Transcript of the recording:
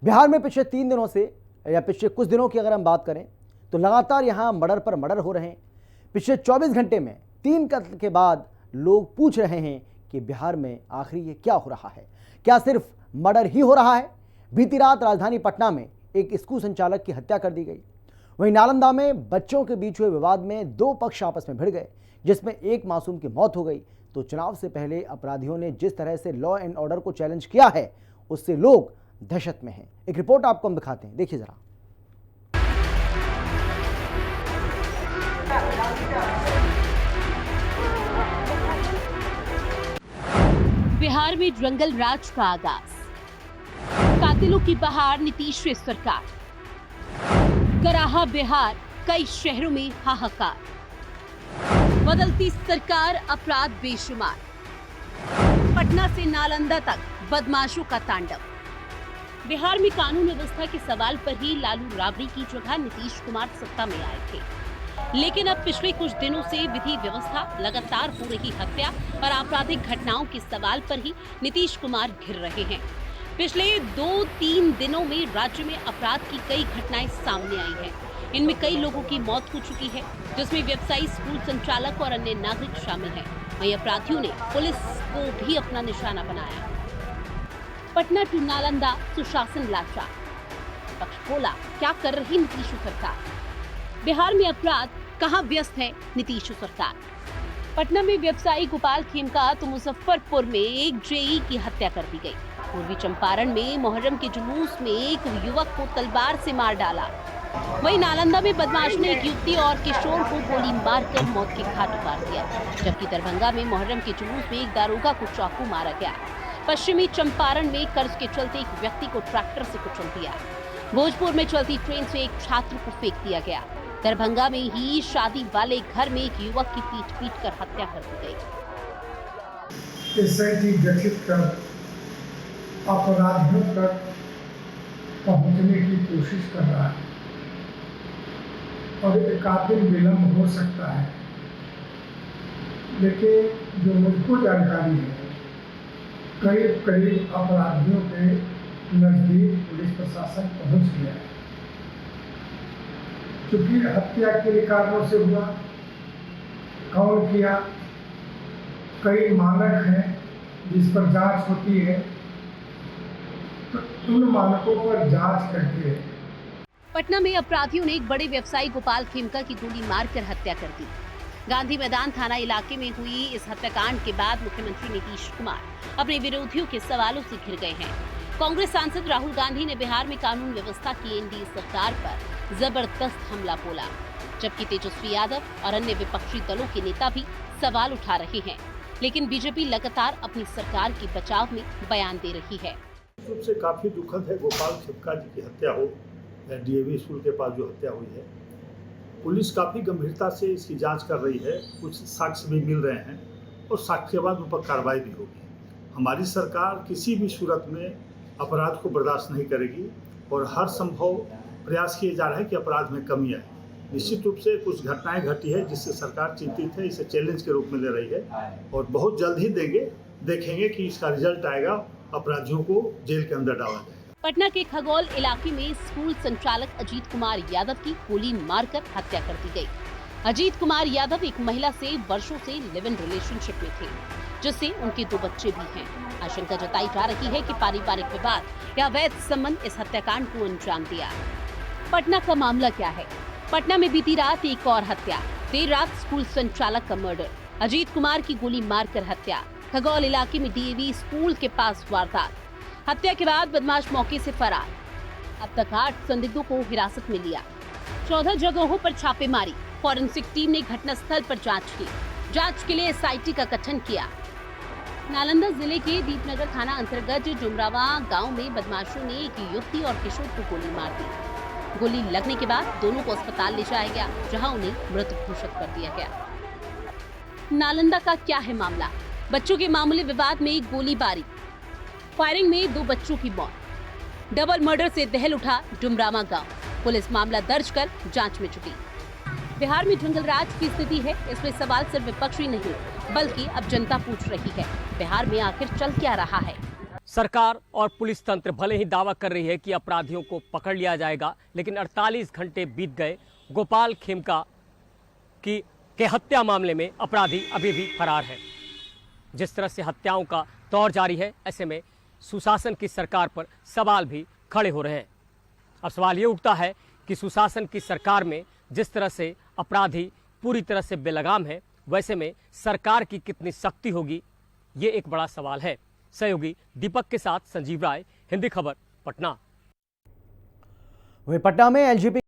बिहार में पिछले 3 दिनों से या पिछले कुछ दिनों की अगर हम बात करें तो लगातार यहाँ मर्डर पर मर्डर हो रहे हैं। पिछले 24 घंटे में 3 कत्ल के बाद लोग पूछ रहे हैं कि बिहार में आखिर ये क्या हो रहा है, क्या सिर्फ मर्डर ही हो रहा है। बीती रात राजधानी पटना में एक स्कूल संचालक की हत्या कर दी गई। वहीं नालंदा में बच्चों के बीच हुए विवाद में 2 पक्ष आपस में भिड़ गए, जिसमें एक मासूम की मौत हो गई। तो चुनाव से पहले अपराधियों ने जिस तरह से लॉ एंड ऑर्डर को चैलेंज किया है, उससे लोग दहशत में हैं। एक रिपोर्ट आपको हम दिखाते हैं, देखिए जरा। बिहार में जंगल राज का आगाज, कातिलों की बहार नीतीश सरकार, कराहा बिहार, कई शहरों में हाहाकार, बदलती सरकार, अपराध बेशुमार, पटना से नालंदा तक बदमाशों का तांडव। बिहार में कानून व्यवस्था के सवाल पर ही लालू राबड़ी की जगह नीतीश कुमार सत्ता में आए थे, लेकिन अब पिछले कुछ दिनों से विधि व्यवस्था, लगातार हो रही हत्या और आपराधिक घटनाओं के सवाल पर ही नीतीश कुमार घिर रहे हैं। पिछले 2-3 दिनों में राज्य में अपराध की कई घटनाएं सामने आई हैं। इनमें कई लोगों की मौत हो चुकी है, जिसमें व्यवसायी, स्कूल संचालक और अन्य नागरिक शामिल हैं। वहीं अपराधियों ने पुलिस को भी अपना निशाना बनाया। पटना टू नालंदा, सुशासन लाचार, पक्ष बोला, क्या कर रही नीतीश सरकार। बिहार में अपराध कहां व्यस्त है नीतीश सरकार। पटना में व्यवसायी गोपाल खेमका तो मुजफ्फरपुर में एक जेई की हत्या कर दी गई। पूर्वी चंपारण में मुहर्रम के जुलूस में एक युवक को तलवार से मार डाला। वहीं नालंदा में बदमाशों ने एक युवती और किशोर को गोली मारकर मौत के घाट उतार दिया। जबकि दरभंगा में मुहर्रम के जुलूस में एक दारोगा को चाकू मारा गया। पश्चिमी चंपारण में कर्ज के चलते एक व्यक्ति को ट्रैक्टर से कुचल दिया। भोजपुर में चलती ट्रेन से एक छात्र को फेंक दिया गया। दरभंगा में ही शादी वाले घर में एक युवक की पीट कर हत्या कर दी गई। एसआईटी गठित कर अपराधियों तक पहुंचने की कोशिश कर रहा है और एक आध दिन विलम्ब हो सकता है, लेकिन जो मुझको जानकारी है, करीब अपराधियों के नजदीक पुलिस प्रशासन पहुंच गया है। क्योंकि हत्या किन कारणों से हुआ, कौन किया, कई मानक हैं जिस पर जांच होती है, तो उन मानकों पर जांच करके। पटना में अपराधियों ने एक बड़े व्यवसायी गोपाल खेमका की गोली मारकर हत्या कर दी। गांधी मैदान थाना इलाके में हुई इस हत्याकांड के बाद मुख्यमंत्री नीतीश कुमार अपने विरोधियों के सवालों से घिर गए हैं। कांग्रेस सांसद राहुल गांधी ने बिहार में कानून व्यवस्था की एनडीए सरकार पर जबरदस्त हमला बोला, जबकि तेजस्वी यादव और अन्य विपक्षी दलों के नेता भी सवाल उठा रहे हैं। लेकिन बीजेपी लगातार अपनी सरकार के बचाव में बयान दे रही है। रूप से काफी दुखद है गोपाल खेमका जी की हत्या हो, डीएवी स्कूल के पास जो हत्या हुई है। पुलिस काफी गंभीरता से इसकी जांच कर रही है, कुछ साक्ष्य भी मिल रहे हैं और साक्ष्य के बाद उन पर कार्रवाई भी होगी। हमारी सरकार किसी भी सूरत में अपराध को बर्दाश्त नहीं करेगी और हर संभव प्रयास किए जा रहे हैं कि अपराध में कमी आए। निश्चित रूप से कुछ घटनाएं घटी है जिससे सरकार चिंतित है, इसे चैलेंज के रूप में ले रही है और बहुत जल्द ही देखेंगे कि इसका रिजल्ट आएगा, अपराधियों को जेल के अंदर डाला जाएगा। पटना के खगौल इलाके में स्कूल संचालक अजीत कुमार यादव की गोली मारकर हत्या कर दी गई। अजीत कुमार यादव एक महिला से वर्षों से लिव इन रिलेशनशिप में थे, जिससे उनके 2 बच्चे भी हैं। आशंका जताई जा रही है कि पारिवारिक विवाद या अवैध संबंध इस हत्याकांड को अंजाम दिया। पटना का मामला क्या है? पटना में बीती रात एक और हत्या, देर रात स्कूल संचालक का मर्डर, अजीत कुमार की गोली मारकर हत्या। खगौल इलाके में डीएवी स्कूल के पास वारदात, हत्या के बाद बदमाश मौके से फरार। अब तक 8 संदिग्धों को हिरासत में लिया। 14 जगहों पर छापेमारी, फॉरेंसिक टीम ने घटनास्थल पर जांच की। जांच के लिए एसआईटी का गठन किया। नालंदा जिले के दीपनगर थाना अंतर्गत जुमरावा गांव में बदमाशों ने एक युवती और किशोर को गोली मार दी। गोली लगने के बाद दोनों को अस्पताल ले जाया गया, जहां उन्हें मृत घोषित कर दिया गया। नालंदा का क्या है मामला? बच्चों के मामूली विवाद में गोलीबारी, फायरिंग में 2 बच्चों की मौत, डबल मर्डर से दहल उठा डुमरामा गांव। पुलिस मामला दर्ज कर जांच में जुटी। बिहार में जंगल राज की स्थिति है, इसमें सवाल सिर्फ विपक्ष ही नहीं बल्कि अब जनता पूछ रही है, बिहार में आखिर चल क्या रहा है। सरकार और पुलिस तंत्र भले ही दावा कर रही है कि अपराधियों को पकड़ लिया जाएगा, लेकिन 48 घंटे बीत गए, गोपाल खेमका के हत्या मामले में अपराधी अभी भी फरार है। जिस तरह से हत्याओं का दौर जारी है, ऐसे में सुशासन की सरकार पर सवाल भी खड़े हो रहे हैं। अब सवाल ये उठता है कि सुशासन की सरकार में जिस तरह से अपराधी पूरी तरह से बेलगाम है, वैसे में सरकार की कितनी सख्ती होगी, ये एक बड़ा सवाल है। सहयोगी दीपक के साथ संजीव राय, हिंदी खबर, पटना। वहीं पटना में एलजीबी